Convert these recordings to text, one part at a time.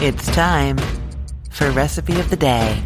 It's time for Recipe of the Day.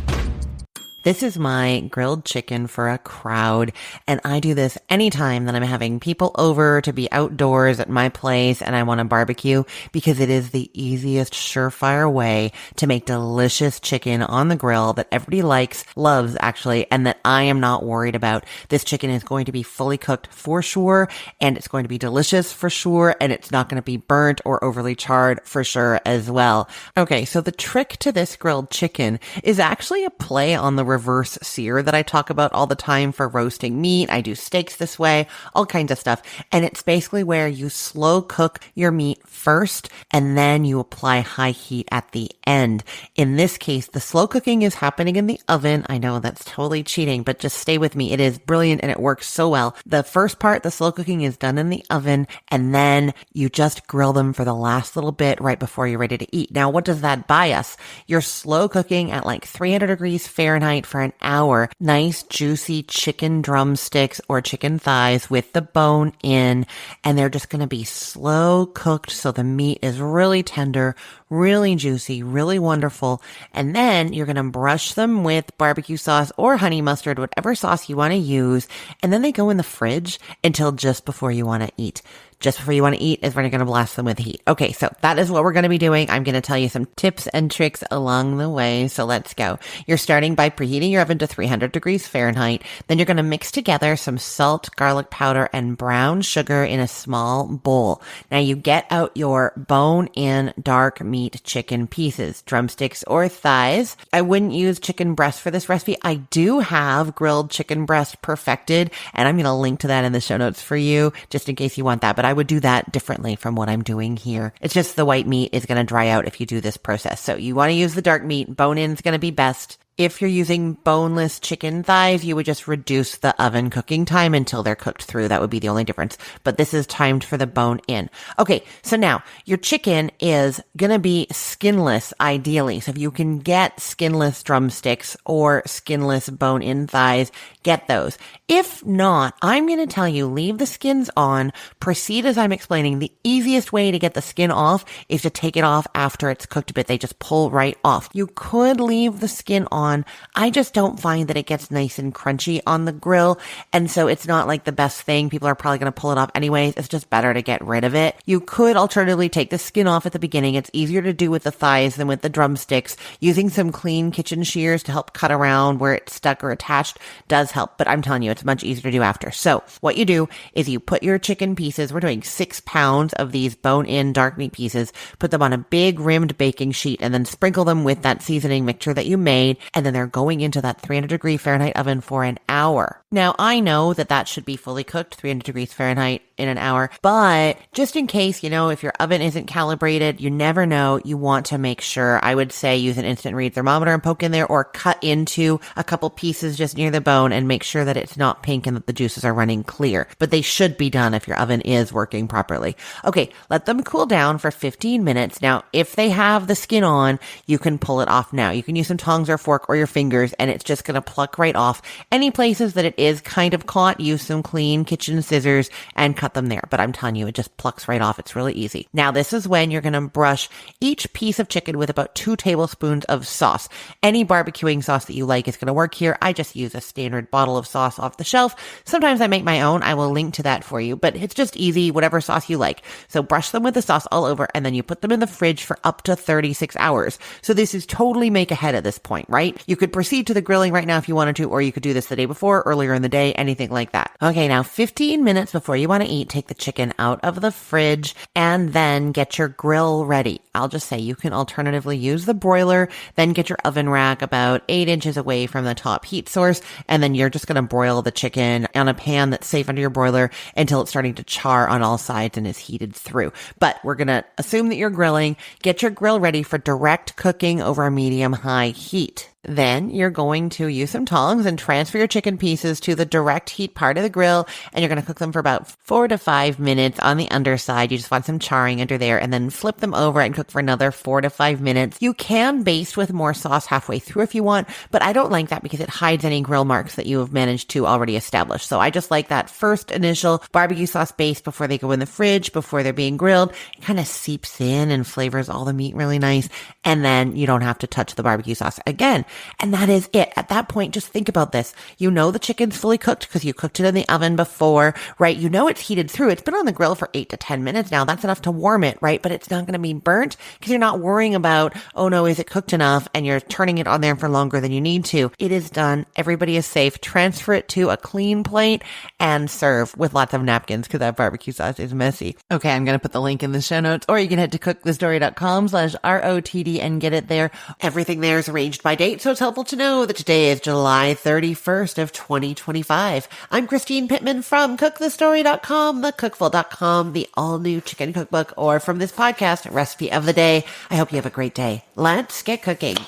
This is my grilled chicken for a crowd, and I do this anytime that I'm having people over to be outdoors at my place and I want to barbecue, because it is the easiest, surefire way to make delicious chicken on the grill that everybody likes, loves actually, and that I am not worried about. This chicken is going to be fully cooked for sure, and it's going to be delicious for sure, and it's not going to be burnt or overly charred for sure as well. Okay, so the trick to this grilled chicken is actually a play on the reverse sear that I talk about all the time for roasting meat. I do steaks this way, all kinds of stuff. And it's basically where you slow cook your meat first and then you apply high heat at the end. In this case, the slow cooking is happening in the oven. I know that's totally cheating, but just stay with me. It is brilliant and it works so well. The first part, the slow cooking, is done in the oven, and then you just grill them for the last little bit right before you're ready to eat. Now, what does that buy us? You're slow cooking at like 300 degrees Fahrenheit for an hour. Nice juicy chicken drumsticks or chicken thighs with the bone in, and they're just going to be slow cooked so the meat is really tender, really juicy, really wonderful. And then you're going to brush them with barbecue sauce or honey mustard, whatever sauce you want to use. And then they go in the fridge until just before you want to eat. Just before you want to eat is when you're going to blast them with heat. Okay, so that is what we're going to be doing. I'm going to tell you some tips and tricks along the way. So let's go. You're starting by preheating your oven to 300 degrees Fahrenheit. Then you're going to mix together some salt, garlic powder, and brown sugar in a small bowl. Now you get out your bone-in dark meat chicken pieces, drumsticks or thighs. I wouldn't use chicken breast for this recipe. I do have grilled chicken breast perfected, and I'm going to link to that in the show notes for you, just in case you want that. But I would do that differently from what I'm doing here. It's just the white meat is going to dry out if you do this process. So you want to use the dark meat. Bone-in is going to be best. If you're using boneless chicken thighs, you would just reduce the oven cooking time until they're cooked through. That would be the only difference. But this is timed for the bone in. Okay, so now your chicken is going to be skinless, ideally. So if you can get skinless drumsticks or skinless bone-in thighs, get those. If not, I'm going to tell you, leave the skins on. Proceed as I'm explaining. The easiest way to get the skin off is to take it off after it's cooked a bit. They just pull right off. You could leave the skin on. I just don't find that it gets nice and crunchy on the grill, and so it's not like the best thing. People are probably going to pull it off anyways. It's just better to get rid of it. You could alternatively take the skin off at the beginning. It's easier to do with the thighs than with the drumsticks. Using some clean kitchen shears to help cut around where it's stuck or attached does help, but I'm telling you, it's much easier to do after. So what you do is you put your chicken pieces, we're doing 6 pounds of these bone-in dark meat pieces, put them on a big rimmed baking sheet, and then sprinkle them with that seasoning mixture that you made, and then they're going into that 300 degree Fahrenheit oven for an hour. Now, I know that that should be fully cooked, 300 degrees Fahrenheit in an hour, but just in case, if your oven isn't calibrated, you never know, you want to make sure. I would say use an instant read thermometer and poke in there, or cut into a couple pieces just near the bone and make sure that it's not pink and that the juices are running clear. But they should be done if your oven is working properly. Okay, let them cool down for 15 minutes. Now, if they have the skin on, you can pull it off now. You can use some tongs or a fork or your fingers, and it's just going to pluck right off. Any places that it is kind of caught, use some clean kitchen scissors and cut them there. But I'm telling you, it just plucks right off. It's really easy. Now, this is when you're going to brush each piece of chicken with about 2 tablespoons of sauce. Any barbecuing sauce that you like is going to work here. I just use a standard bottle of sauce off the shelf. Sometimes I make my own. I will link to that for you, but it's just easy, whatever sauce you like. So brush them with the sauce all over, and then you put them in the fridge for up to 36 hours. So this is totally make ahead at this point, right? You could proceed to the grilling right now if you wanted to, or you could do this the day before, earlier in the day, anything like that. Okay, now 15 minutes before you want to eat, take the chicken out of the fridge and then get your grill ready. I'll just say you can alternatively use the broiler, then get your oven rack about 8 inches away from the top heat source, and then you're just going to broil the chicken on a pan that's safe under your broiler until it's starting to char on all sides and is heated through. But we're going to assume that you're grilling. Get your grill ready for direct cooking over a medium-high heat. Then you're going to use some tongs and transfer your chicken pieces to the direct heat part of the grill, and you're going to cook them for about 4 to 5 minutes on the underside. You just want some charring under there, and then flip them over and cook for another 4 to 5 minutes. You can baste with more sauce halfway through if you want, but I don't like that because it hides any grill marks that you have managed to already establish. So I just like that first initial barbecue sauce baste before they go in the fridge, before they're being grilled. It kind of seeps in and flavors all the meat really nice, and then you don't have to touch the barbecue sauce again. And that is it. At that point, just think about this. You know the chicken's fully cooked because you cooked it in the oven before, right? You know it's heated through. It's been on the grill for 8 to 10 minutes now. That's enough to warm it, right? But it's not going to be burnt because you're not worrying about, oh no, is it cooked enough? And you're turning it on there for longer than you need to. It is done. Everybody is safe. Transfer it to a clean plate and serve with lots of napkins because that barbecue sauce is messy. Okay, I'm going to put the link in the show notes, or you can head to cookthestory.com/ROTD and get it there. Everything there is arranged by date, so it's helpful to know that today is July 31st of 2025. I'm Christine Pittman from cookthestory.com, thecookful.com, the all-new chicken cookbook, or from this podcast, Recipe of the Day. I hope you have a great day. Let's get cooking.